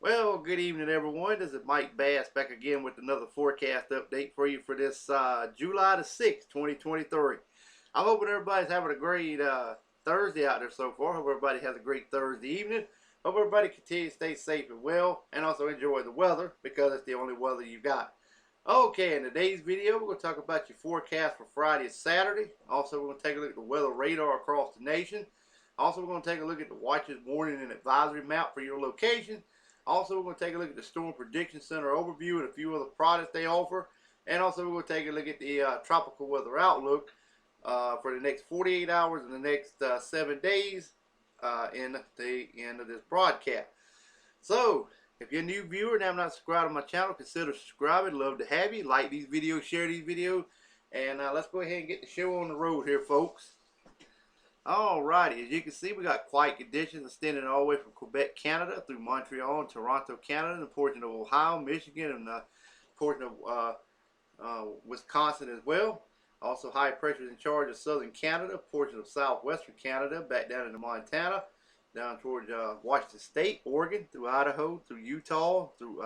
Well, good evening, everyone. This is Mike Bass back again with another forecast update for you for this July the 6th, 2023. I'm hoping everybody's having a great Thursday out there so far. Hope everybody has a great Thursday evening. Hope everybody continues to stay safe and well and also enjoy the weather because it's the only weather you've got. Okay, in today's video, we're going to talk about your forecast for Friday and Saturday. Also, we're going to take a look at the weather radar across the nation. Also, we're going to take a look at the Watches Warning and Advisory map for your location. Also, we're going to take a look at the Storm Prediction Center overview and a few other products they offer. And also, we're going to take a look at the tropical weather outlook for the next 48 hours and the next 7 days in the end of this broadcast. So, if you're a new viewer and have not subscribed to my channel, consider subscribing. Love to have you. Like these videos, share these videos. And let's go ahead and get the show on the road here, folks. Alrighty, as you can see, we got quiet conditions extending all the way from Quebec, Canada, through Montreal and Toronto, Canada, and a portion of Ohio, Michigan, and a portion of Wisconsin as well. Also, high pressure in charge of southern Canada, portion of southwestern Canada, back down into Montana, down towards Washington State, Oregon, through Idaho, through Utah, through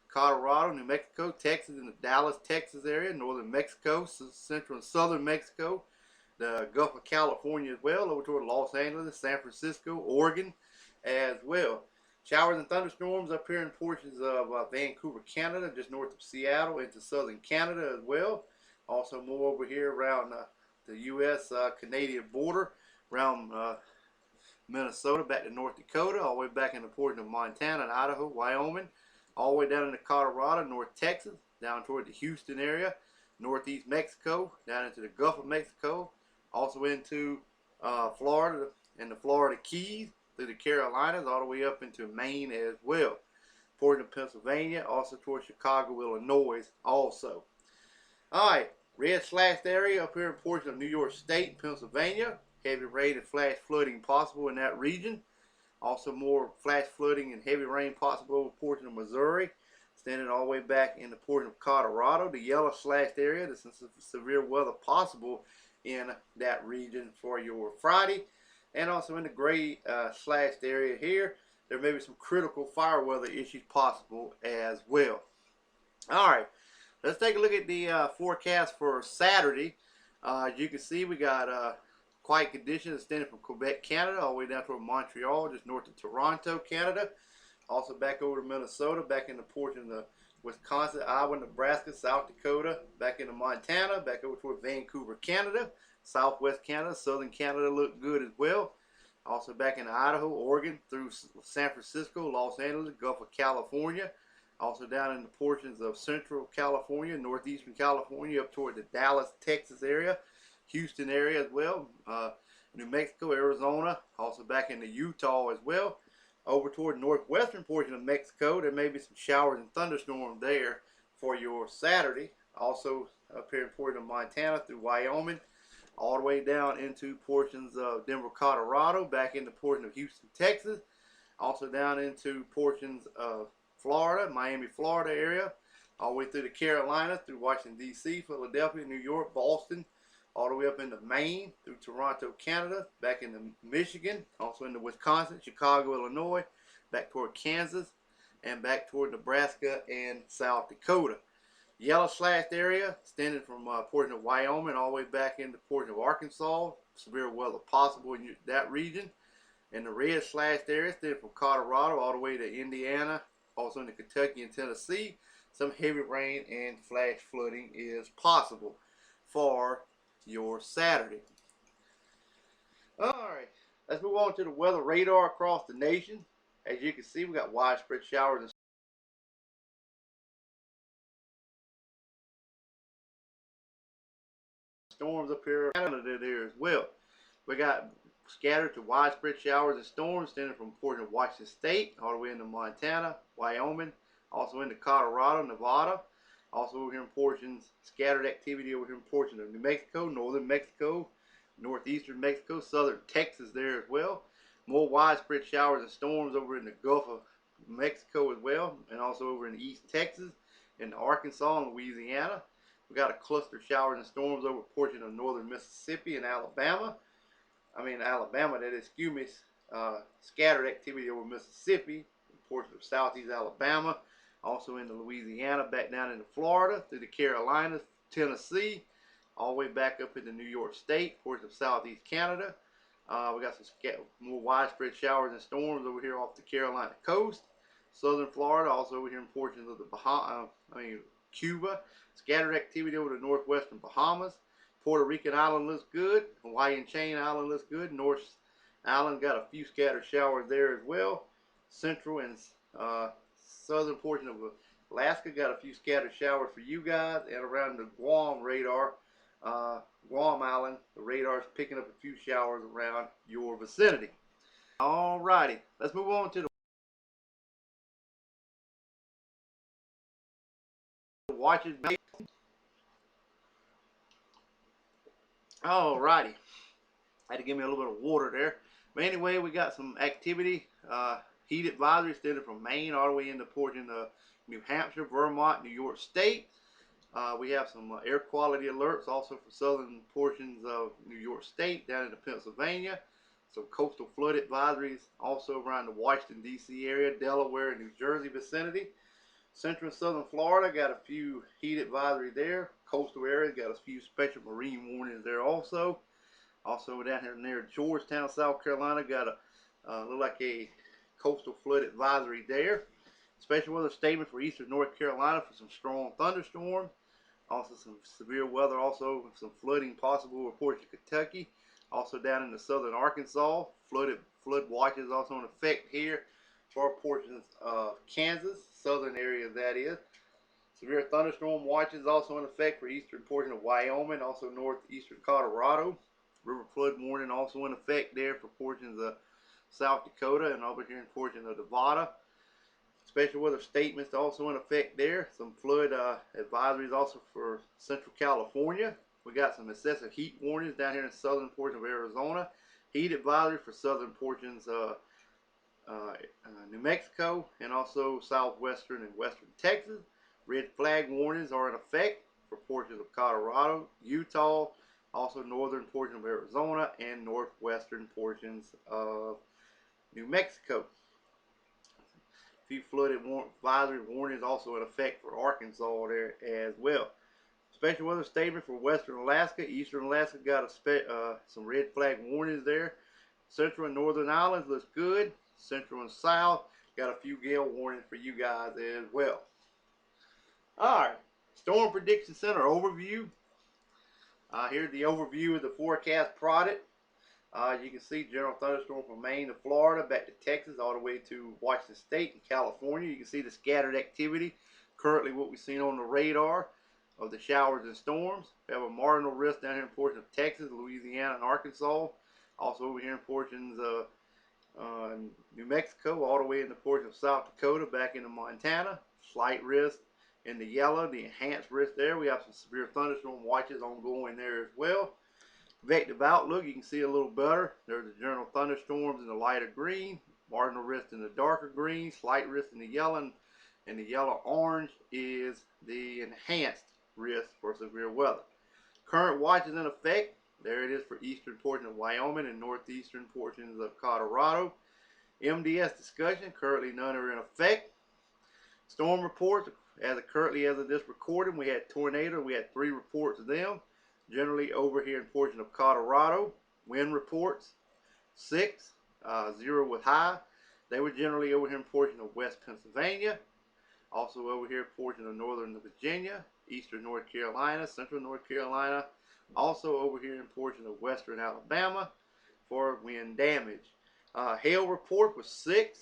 Colorado, New Mexico, Texas, and the Dallas, Texas area, northern Mexico, central and southern Mexico, the Gulf of California as well, over toward Los Angeles, San Francisco, Oregon as well. Showers and thunderstorms up here in portions of Vancouver, Canada, just north of Seattle, into southern Canada as well. Also more over here around the U.S.-Canadian border, around Minnesota, back to North Dakota, all the way back in the portion of Montana and Idaho, Wyoming, all the way down into Colorado, North Texas, down toward the Houston area, northeast Mexico, down into the Gulf of Mexico, also into Florida and the Florida Keys, through the Carolinas, all the way up into Maine as well. Portion of Pennsylvania, also towards Chicago, Illinois also. Alright, red slashed area up here in portion of New York State, Pennsylvania. Heavy rain and flash flooding possible in that region. Also more flash flooding and heavy rain possible over portion of Missouri. Extending all the way back in the portion of Colorado. The yellow slashed area, there's some severe weather possible in that region for your Friday. And also in the gray slashed area here, there may be some critical fire weather issues possible as well. Alright, let's take a look at the forecast for Saturday. As you can see, we got quiet conditions extending from Quebec, Canada, all the way down toward Montreal, just north of Toronto, Canada. Also back over to Minnesota, back in the portion of Wisconsin, Iowa, Nebraska, South Dakota, back into Montana, back over toward Vancouver, Canada, Southwest Canada, Southern Canada look good as well. Also back in Idaho, Oregon, through San Francisco, Los Angeles, Gulf of California. Also down in the portions of Central California, Northeastern California, up toward the Dallas, Texas area, Houston area as well, New Mexico, Arizona, also back into Utah as well. Over toward the northwestern portion of Mexico, there may be some showers and thunderstorms there for your Saturday. Also up here in portion of Montana through Wyoming, all the way down into portions of Denver, Colorado, back into portion of Houston, Texas. Also down into portions of Florida, Miami, Florida area, all the way through the Carolinas, through Washington, D.C., Philadelphia, New York, Boston, all the way up into Maine, through Toronto, Canada, back into Michigan, also into Wisconsin, Chicago, Illinois, back toward Kansas, and back toward Nebraska and South Dakota. Yellow slashed area, extending from portion of Wyoming all the way back into portion of Arkansas. Severe weather possible in that region. And the red slashed area, extending from Colorado all the way to Indiana, also into Kentucky and Tennessee. Some heavy rain and flash flooding is possible for your Saturday. Alright, let's move on to the weather radar across the nation. As you can see, we got widespread showers and storms up here in Canada there as well. We got scattered to widespread showers and storms extending from portion of Washington State all the way into Montana, Wyoming, also into Colorado, Nevada. Also over here in portions, scattered activity over here in portions of New Mexico, northern Mexico, northeastern Mexico, southern Texas there as well. More widespread showers and storms over in the Gulf of Mexico as well, and also over in East Texas, in Arkansas and Louisiana. We got a cluster of showers and storms over a portion of northern Mississippi and Alabama. That is, scattered activity over Mississippi, portions of southeast Alabama, also into Louisiana, back down into Florida, through the Carolinas, Tennessee, all the way back up into New York State, portions of southeast Canada. We got some more widespread showers and storms over here off the Carolina coast. Southern Florida, also over here in portions of the Cuba. Scattered activity over the northwestern Bahamas. Puerto Rican Island looks good. Hawaiian Chain Island looks good. North Island got a few scattered showers there as well. Central and southern portion of Alaska got a few scattered showers for you guys. And around the Guam radar, Guam Island, the radar is picking up a few showers around your vicinity. Alrighty, let's move on to the watches. Alrighty, I had to give me a little bit of water there. But anyway, we got some activity. Heat advisory extended from Maine all the way into portion of New Hampshire, Vermont, New York State. We have some air quality alerts also for southern portions of New York State down into Pennsylvania. Some coastal flood advisories also around the Washington, D.C. area, Delaware, and New Jersey vicinity. Central and southern Florida got a few heat advisory there. Coastal areas got a few special marine warnings there also. Also down here near Georgetown, South Carolina, got a look like a coastal flood advisory there. Special weather statement for eastern North Carolina for some strong thunderstorms. Also some severe weather, also some flooding possible reported to Kentucky. Also down in the southern Arkansas, flood watches also in effect here for portions of Kansas, southern area that is. Severe thunderstorm watches also in effect for eastern portion of Wyoming, also northeastern Colorado. River flood warning also in effect there for portions of South Dakota and over here in portions of Nevada. Special weather statements also in effect there. Some flood advisories also for Central California. We got some excessive heat warnings down here in the southern portion of Arizona. Heat advisory for southern portions of New Mexico and also southwestern and western Texas. Red flag warnings are in effect for portions of Colorado, Utah, also northern portion of Arizona and northwestern portions of New Mexico. A few flood advisory warnings also in effect for Arkansas there as well. Special weather statement for western Alaska. Eastern Alaska got some red flag warnings there. Central and northern islands looks good. Central and south got a few gale warnings for you guys as well. Alright, Storm Prediction Center overview. Here's the overview of the forecast product. You can see general thunderstorm from Maine to Florida, back to Texas, all the way to Washington State and California. You can see the scattered activity. Currently what we've seen on the radar of the showers and storms. We have a marginal risk down here in portions of Texas, Louisiana, and Arkansas. Also over here in portions of New Mexico, all the way in the portion of South Dakota, back into Montana. Slight risk in the yellow, the enhanced risk there. We have some severe thunderstorm watches ongoing there as well. Convective outlook, you can see a little better. There's the general thunderstorms in the lighter green, marginal risk in the darker green, slight risk in the yellow, and the yellow orange is the enhanced risk for severe weather. Current watches in effect. There it is for eastern portion of Wyoming and northeastern portions of Colorado. MDS discussion, currently none are in effect. Storm reports, currently as of this recording, we had tornado. We had 3 reports of them. Generally over here in portion of Colorado. Wind reports, 6, 0 with high. They were generally over here in portion of West Pennsylvania. Also over here in portion of northern Virginia, eastern North Carolina, central North Carolina. Also over here in portion of western Alabama for wind damage. Hail report was 6,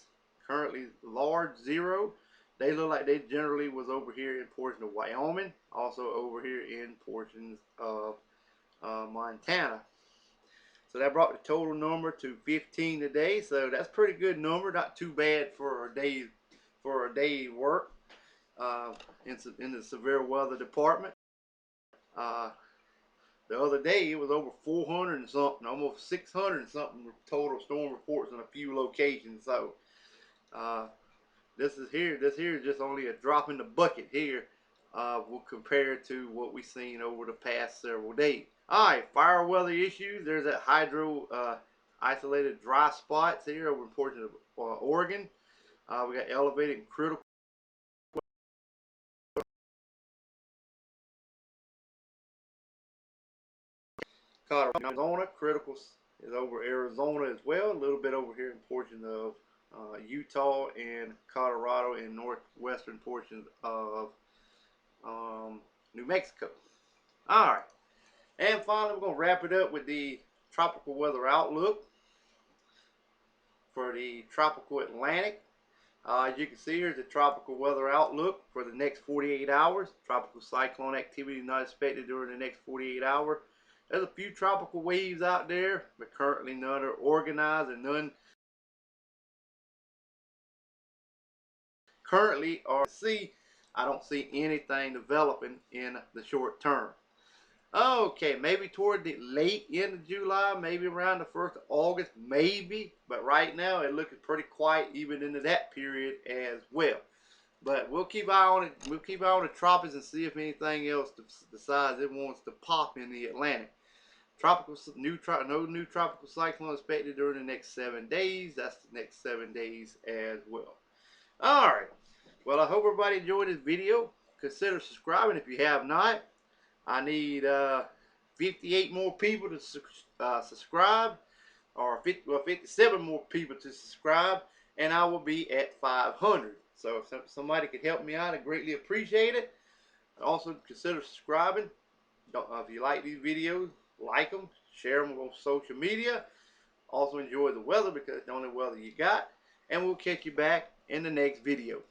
currently large 0. They look like they generally was over here in portion of Wyoming, also over here in portions of Montana. So that brought the total number to 15 today. So that's a pretty good number, not too bad for a day work in the severe weather department. The other day it was over 400 and something, almost 600 and something total storm reports in a few locations. So this here is just only a drop in the bucket here. We'll compare to what we've seen over the past several days. Alright, fire weather issues. There's that isolated dry spots here over in portion of Oregon. We got elevated and critical. Colorado, Arizona. Critical is over Arizona as well. A little bit over here in portions of Utah and Colorado and northwestern portions of New Mexico. All right. And finally, we're going to wrap it up with the tropical weather outlook for the tropical Atlantic. As you can see, here's the tropical weather outlook for the next 48 hours. Tropical cyclone activity not expected during the next 48 hours. There's a few tropical waves out there, but currently none are organized and none currently are see. I don't see anything developing in the short term. Okay, maybe toward the late end of July, maybe around the 1st of August, maybe. But right now, it looks pretty quiet even into that period as well. But we'll keep eye on it. We'll keep eye on the tropics and see if anything else decides it wants to pop in the Atlantic. No new tropical cyclone expected during the next 7 days. That's the next 7 days as well. All right. Well, I hope everybody enjoyed this video. Consider subscribing if you have not. I need 58 more people to subscribe, or 57 more people to subscribe, and I will be at 500. So if somebody could help me out, I greatly appreciate it. Also, consider subscribing. If you like these videos, like them, share them on social media. Also enjoy the weather because it's the only weather you got. And we'll catch you back in the next video.